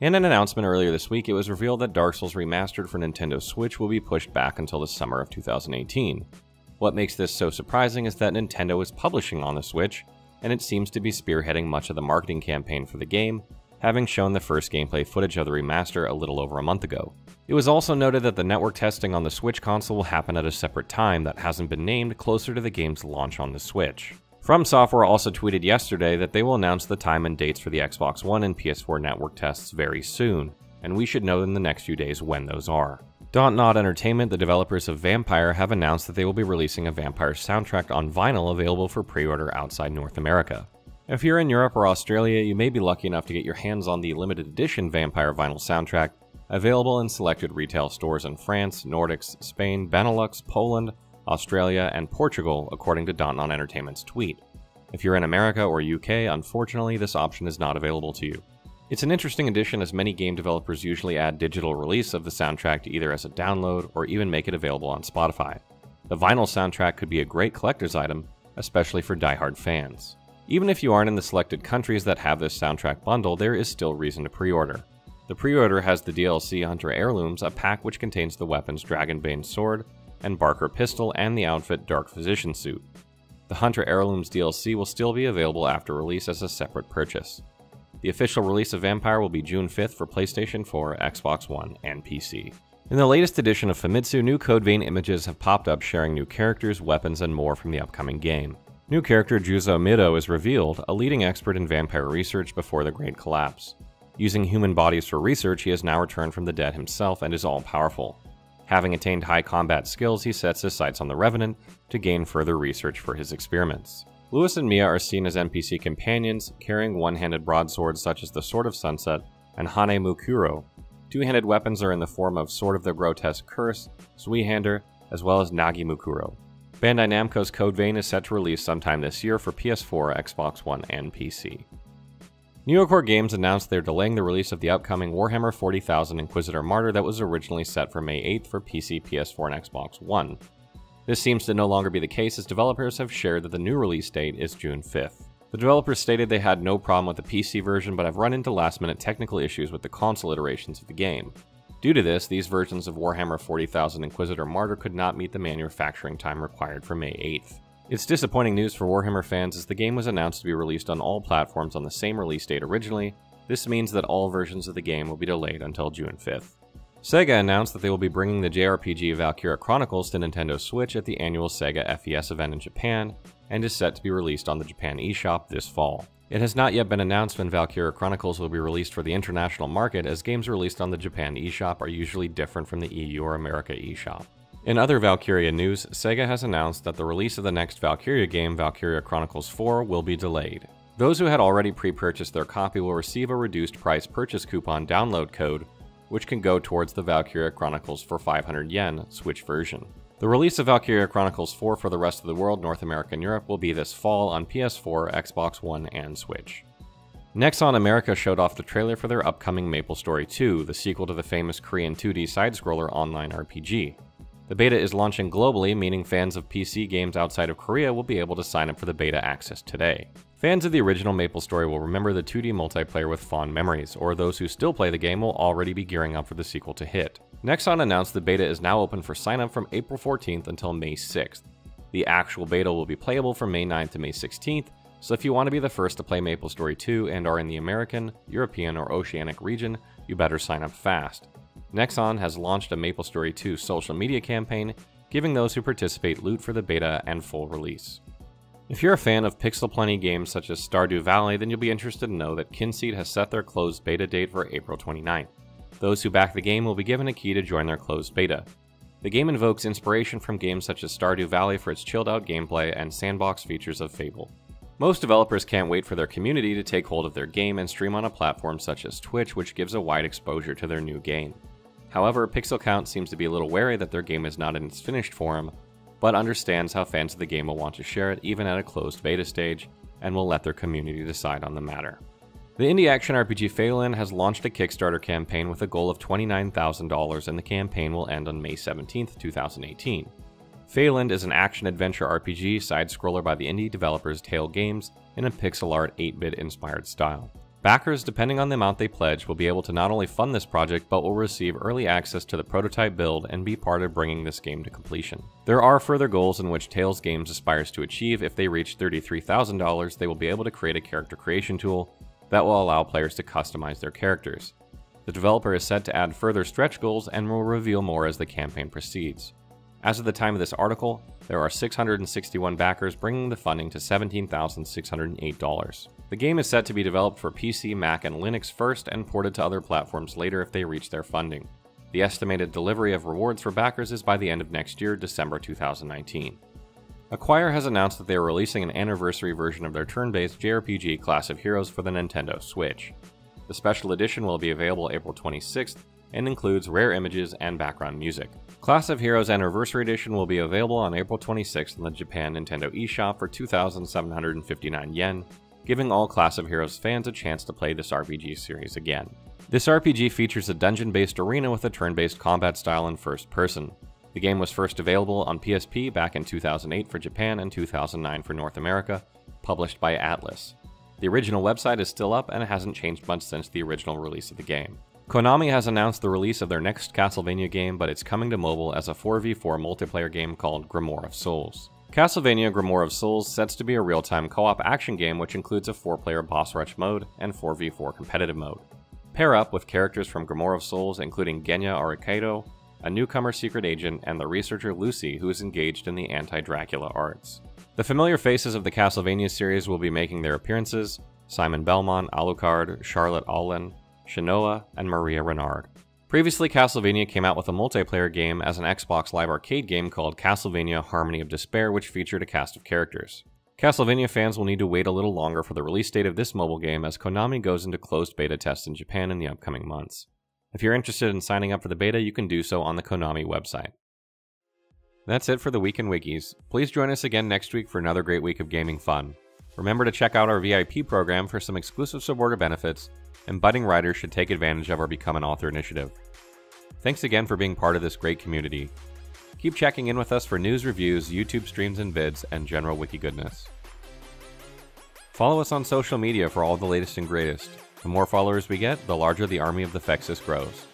In an announcement earlier this week, it was revealed that Dark Souls Remastered for Nintendo Switch will be pushed back until the summer of 2018. What makes this so surprising is that Nintendo is publishing on the Switch, and it seems to be spearheading much of the marketing campaign for the game, having shown the first gameplay footage of the remaster a little over a month ago. It was also noted that the network testing on the Switch console will happen at a separate time that hasn't been named, closer to the game's launch on the Switch. From Software also tweeted yesterday that they will announce the time and dates for the Xbox One and PS4 network tests very soon, and we should know in the next few days when those are. Dontnod Entertainment, the developers of Vampyr, have announced that they will be releasing a Vampyr soundtrack on vinyl available for pre-order outside North America. If you're in Europe or Australia, you may be lucky enough to get your hands on the limited edition Vampyr vinyl soundtrack, available in selected retail stores in France, Nordics, Spain, Benelux, Poland, Australia, and Portugal, according to Dontnod Entertainment's tweet. If you're in America or UK, unfortunately, this option is not available to you. It's an interesting addition, as many game developers usually add digital release of the soundtrack either as a download or even make it available on Spotify. The vinyl soundtrack could be a great collector's item, especially for die-hard fans. Even if you aren't in the selected countries that have this soundtrack bundle, there is still reason to pre-order. The pre-order has the DLC Hunter Heirlooms, a pack which contains the weapons Dragonbane Sword and Barker Pistol and the outfit Dark Physician Suit. The Hunter Heirlooms DLC will still be available after release as a separate purchase. The official release of Vampyr will be June 5th for PlayStation 4, Xbox One, and PC. In the latest edition of Famitsu, new Code Vein images have popped up sharing new characters, weapons, and more from the upcoming game. New character Juzo Mido is revealed, a leading expert in vampire research before the Great Collapse. Using human bodies for research, he has now returned from the dead himself and is all-powerful. Having attained high combat skills, he sets his sights on the Revenant to gain further research for his experiments. Lewis and Mia are seen as NPC companions, carrying one-handed broadswords such as the Sword of Sunset and Hane Mukuro. Two-handed weapons are in the form of Sword of the Grotesque Curse, Zweihander, as well as Nagi Mukuro. Bandai Namco's Code Vein is set to release sometime this year for PS4, Xbox One, and PC. Neocore Games announced they're delaying the release of the upcoming Warhammer 40,000 Inquisitor Martyr that was originally set for May 8th for PC, PS4, and Xbox One. This seems to no longer be the case, as developers have shared that the new release date is June 5th. The developers stated they had no problem with the PC version, but have run into last-minute technical issues with the console iterations of the game. Due to this, these versions of Warhammer 40,000 Inquisitor Martyr could not meet the manufacturing time required for May 8th. It's disappointing news for Warhammer fans, as the game was announced to be released on all platforms on the same release date originally. This means that all versions of the game will be delayed until June 5th. Sega announced that they will be bringing the JRPG Valkyria Chronicles to Nintendo Switch at the annual Sega FES event in Japan, and is set to be released on the Japan eShop this fall. It has not yet been announced when Valkyria Chronicles will be released for the international market, as games released on the Japan eShop are usually different from the EU or America eShop. In other Valkyria news, Sega has announced that the release of the next Valkyria game, Valkyria Chronicles 4, will be delayed. Those who had already pre-purchased their copy will receive a reduced price purchase coupon download code, which can go towards the Valkyria Chronicles for 500 yen Switch version. The release of Valkyria Chronicles 4 for the rest of the world, North America and Europe, will be this fall on PS4, Xbox One, and Switch. Nexon America showed off the trailer for their upcoming MapleStory 2, the sequel to the famous Korean 2D side-scroller online RPG. The beta is launching globally, meaning fans of PC games outside of Korea will be able to sign up for the beta access today. Fans of the original MapleStory will remember the 2D multiplayer with fond memories, or those who still play the game will already be gearing up for the sequel to hit. Nexon announced the beta is now open for sign-up from April 14th until May 6th. The actual beta will be playable from May 9th to May 16th, so if you want to be the first to play MapleStory 2 and are in the American, European, or Oceanic region, you better sign up fast. Nexon has launched a MapleStory 2 social media campaign, giving those who participate loot for the beta and full release. If you're a fan of Pixel Plenty games such as Stardew Valley, then you'll be interested to know that Kynseed has set their closed beta date for April 29th. Those who back the game will be given a key to join their closed beta. The game invokes inspiration from games such as Stardew Valley for its chilled-out gameplay and sandbox features of Fable. Most developers can't wait for their community to take hold of their game and stream on a platform such as Twitch, which gives a wide exposure to their new game. However, Pixel Count seems to be a little wary that their game is not in its finished form, but understands how fans of the game will want to share it even at a closed beta stage, and will let their community decide on the matter. The indie action RPG Faeland has launched a Kickstarter campaign with a goal of $29,000, and the campaign will end on May 17, 2018. Faeland is an action-adventure RPG side-scroller by the indie developers Tale Games in a pixel art 8-bit inspired style. Backers, depending on the amount they pledge, will be able to not only fund this project, but will receive early access to the prototype build and be part of bringing this game to completion. There are further goals in which Tales Games aspires to achieve. If they reach $33,000, they will be able to create a character creation tool that will allow players to customize their characters. The developer is set to add further stretch goals and will reveal more as the campaign proceeds. As of the time of this article, there are 661 backers, bringing the funding to $17,608. The game is set to be developed for PC, Mac, and Linux first and ported to other platforms later if they reach their funding. The estimated delivery of rewards for backers is by the end of next year, December 2019. Acquire has announced that they are releasing an anniversary version of their turn-based JRPG Class of Heroes for the Nintendo Switch. The special edition will be available April 26th and includes rare images and background music. Class of Heroes Anniversary Edition will be available on April 26th in the Japan Nintendo eShop for 2,759 yen, giving all Class of Heroes fans a chance to play this RPG series again. This RPG features a dungeon-based arena with a turn-based combat style in first person. The game was first available on PSP back in 2008 for Japan and 2009 for North America, published by Atlus. The original website is still up and it hasn't changed much since the original release of the game. Konami has announced the release of their next Castlevania game, but it's coming to mobile as a 4v4 multiplayer game called Grimoire of Souls. Castlevania Grimoire of Souls sets to be a real-time co-op action game which includes a 4-player boss rush mode and 4v4 competitive mode. Pair up with characters from Grimoire of Souls including Genya Arikaido, a newcomer secret agent, and the researcher Lucy, who is engaged in the anti-Dracula arts. The familiar faces of the Castlevania series will be making their appearances: Simon Belmont, Alucard, Charlotte Allen, Shinoa, and Maria Renard. Previously, Castlevania came out with a multiplayer game as an Xbox Live Arcade game called Castlevania Harmony of Despair, which featured a cast of characters. Castlevania fans will need to wait a little longer for the release date of this mobile game as Konami goes into closed beta tests in Japan in the upcoming months. If you're interested in signing up for the beta, you can do so on the Konami website. That's it for the Week in Wikis. Please join us again next week for another great week of gaming fun. Remember to check out our VIP program for some exclusive supporter benefits, and budding writers should take advantage of our Become an Author initiative. Thanks again for being part of this great community. Keep checking in with us for news, reviews, YouTube streams and vids, and general wiki goodness. Follow us on social media for all the latest and greatest. The more followers we get, the larger the army of the Fexus grows.